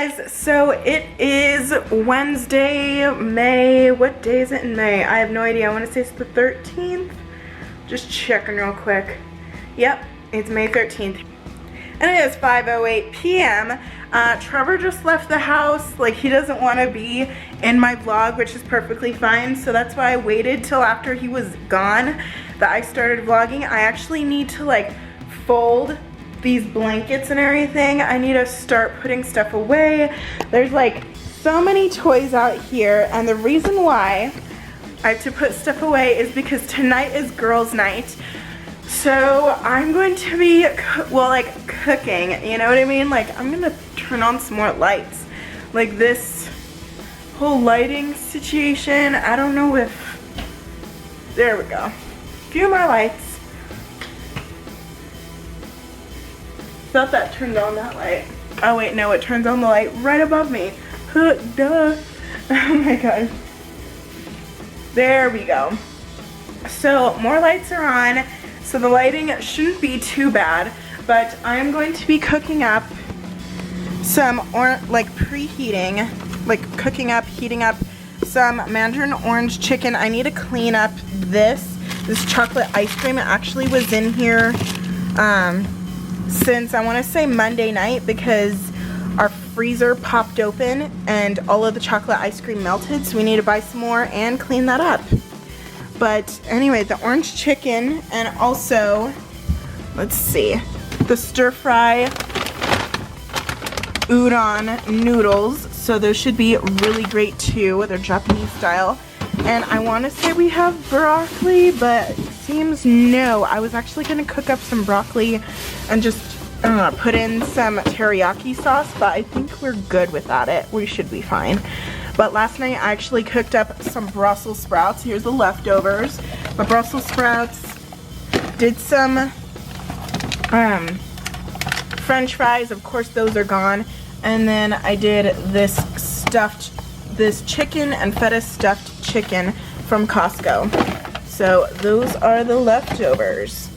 guys, so it is Wednesday, May. What day is it in May? I have no idea. I want to say it's the 13th. Just checking real quick. Yep, it's May 13th. And it is 5:08 p.m. Trevor just left the house. Like, he doesn't want to be in my vlog, which is perfectly fine. So that's why I waited till after he was gone that I started vlogging. I actually need to like fold these blankets and everything. I need to start putting stuff away. There's like so many toys out here, and the reason why I have to put stuff away is because tonight is girls' night. So I'm going to be, cooking, you know what I mean? Like, I'm gonna turn on some more lights. Like, this whole lighting situation, I don't know if, there we go. A few more lights. Thought that turned on that light. Oh wait, no, it turns on the light right above me. Duh. Oh my god. There we go. So more lights are on, so the lighting shouldn't be too bad, but I'm going to be cooking up some heating up some mandarin orange chicken. I need to clean up this chocolate ice cream. It actually was in here since I want to say Monday night, because our freezer popped open and all of the chocolate ice cream melted, so we need to buy some more and clean that up. But anyway, the orange chicken, and also, let's see, the stir fry udon noodles, so those should be really great too. They're Japanese style. And I want to say we have broccoli, but it seems no. I was actually going to cook up some broccoli and just put in some teriyaki sauce, but I think we're good without it. We should be fine. But last night I actually cooked up some Brussels sprouts. Here's the leftovers. My Brussels sprouts. Did some French fries. Of course, those are gone. And then I did this chicken and feta stuffed chicken from Costco. So those are the leftovers.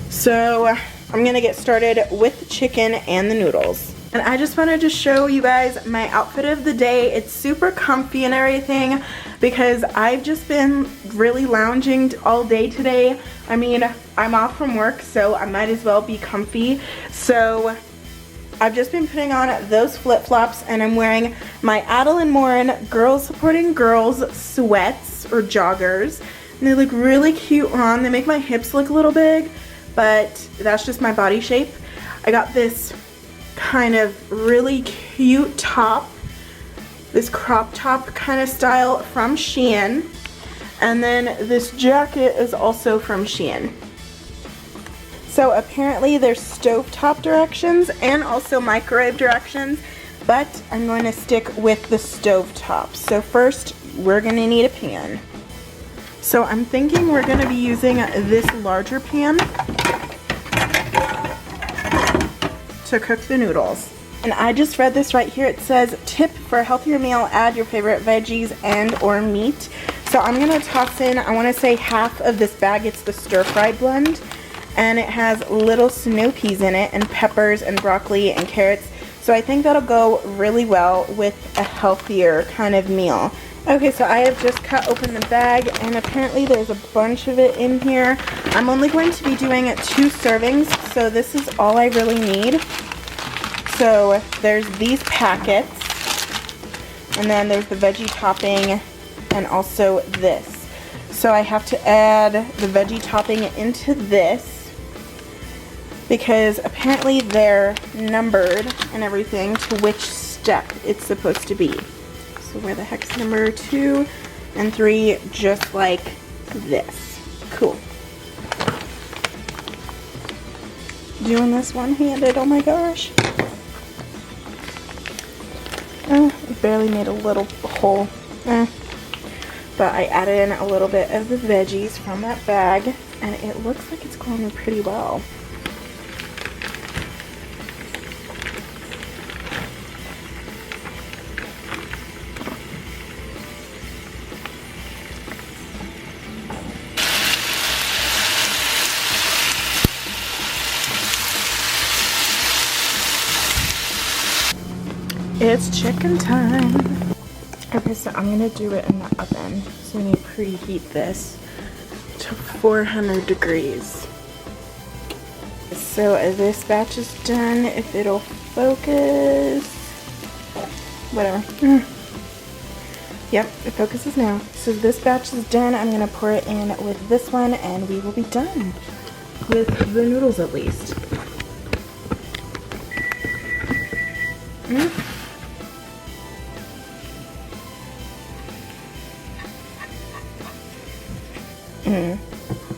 So I'm gonna get started with the chicken and the noodles. And I just wanted to show you guys my outfit of the day. It's super comfy and everything because I've just been really lounging all day today. I mean, I'm off from work, so I might as well be comfy. So I've just been putting on those flip-flops, and I'm wearing my Adel & Morin Girls Supporting Girls sweats or joggers. And they look really cute on. They make my hips look a little big, but that's just my body shape. I got this kind of really cute top, this crop top kind of style from Shein. And then this jacket is also from Shein. So apparently there's stovetop directions and also microwave directions, but I'm going to stick with the stovetop. So first, we're going to need a pan. So I'm thinking we're going to be using this larger pan to cook the noodles. And I just read this right here. It says, tip for a healthier meal, add your favorite veggies and or meat. So I'm going to toss in, I want to say half of this bag. It's the stir fry blend. And it has little snow peas in it, and peppers and broccoli and carrots. So I think that'll go really well with a healthier kind of meal. Okay, so I have just cut open the bag, and apparently there's a bunch of it in here. I'm only going to be doing 2 servings, so this is all I really need. So there's these packets, and then there's the veggie topping, and also this. So I have to add the veggie topping into this, because apparently they're numbered and everything to which step it's supposed to be. So we're the hex number 2 and 3, just like this. Cool. Doing this one-handed, oh my gosh. Oh, I barely made a little hole. But I added in a little bit of the veggies from that bag, and it looks like it's going pretty well. It's chicken time. Okay, so I'm gonna do it in the oven. So we need to preheat this to 400 degrees. So this batch is done. If it'll focus, whatever. Yep, it focuses now. So this batch is done. I'm gonna pour it in with this one and we will be done with the noodles at least.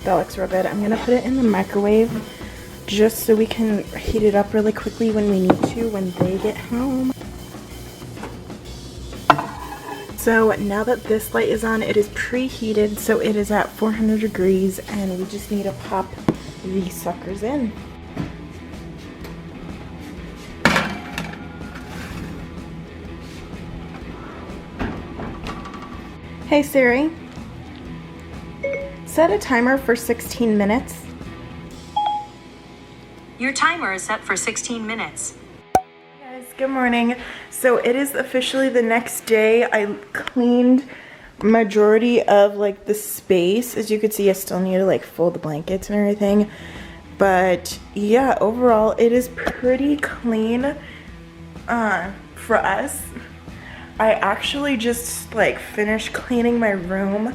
That looks real good. I'm gonna put it in the microwave just so we can heat it up really quickly when we need to when they get home. So now that this light is on, it is preheated, so it is at 400 degrees and we just need to pop these suckers in. Hey Siri, set a timer for 16 minutes. Your timer is set for 16 minutes. Hey guys, good morning. So it is officially the next day. I cleaned majority of like the space. As you can see, I still need to like fold the blankets and everything. But yeah, overall it is pretty clean for us. I actually just like finished cleaning my room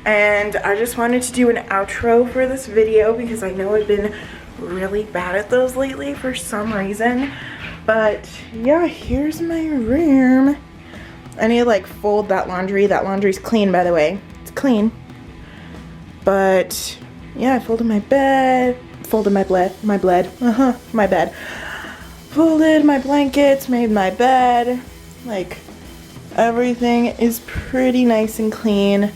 and I just wanted to do an outro for this video because I know I've been really bad at those lately for some reason. But yeah, here's my room. I need to like fold that laundry. That laundry's clean, by the way. It's clean. But yeah, I folded my bed, folded my bed. Folded my blankets, made my bed. Like everything is pretty nice and clean.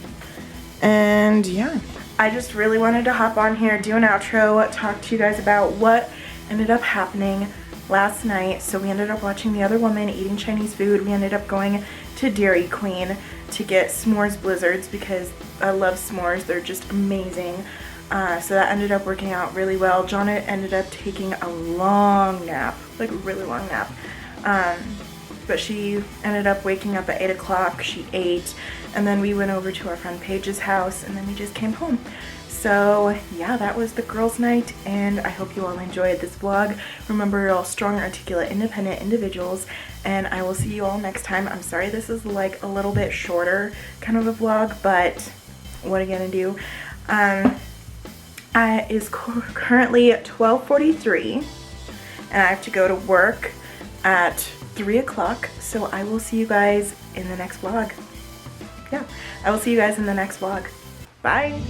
And yeah, I just really wanted to hop on here, do an outro, talk to you guys about what ended up happening last night. So we ended up watching The Other Woman, eating Chinese food. We ended up going to Dairy Queen to get s'mores blizzards because I love s'mores. They're just amazing. So that ended up working out really well. Jonna ended up taking a long nap, like a really long nap. But she ended up waking up at 8 o'clock. She ate, and then we went over to our friend Paige's house, and then we just came home. So yeah, that was the girls' night, and I hope you all enjoyed this vlog. Remember, you're all strong, articulate, independent individuals, and I will see you all next time. I'm sorry this is like a little bit shorter kind of a vlog, but what are you gonna do? It is currently 12:43, and I have to go to work at 3 o'clock, so I will see you guys in the next vlog. Yeah, I will see you guys in the next vlog. Bye!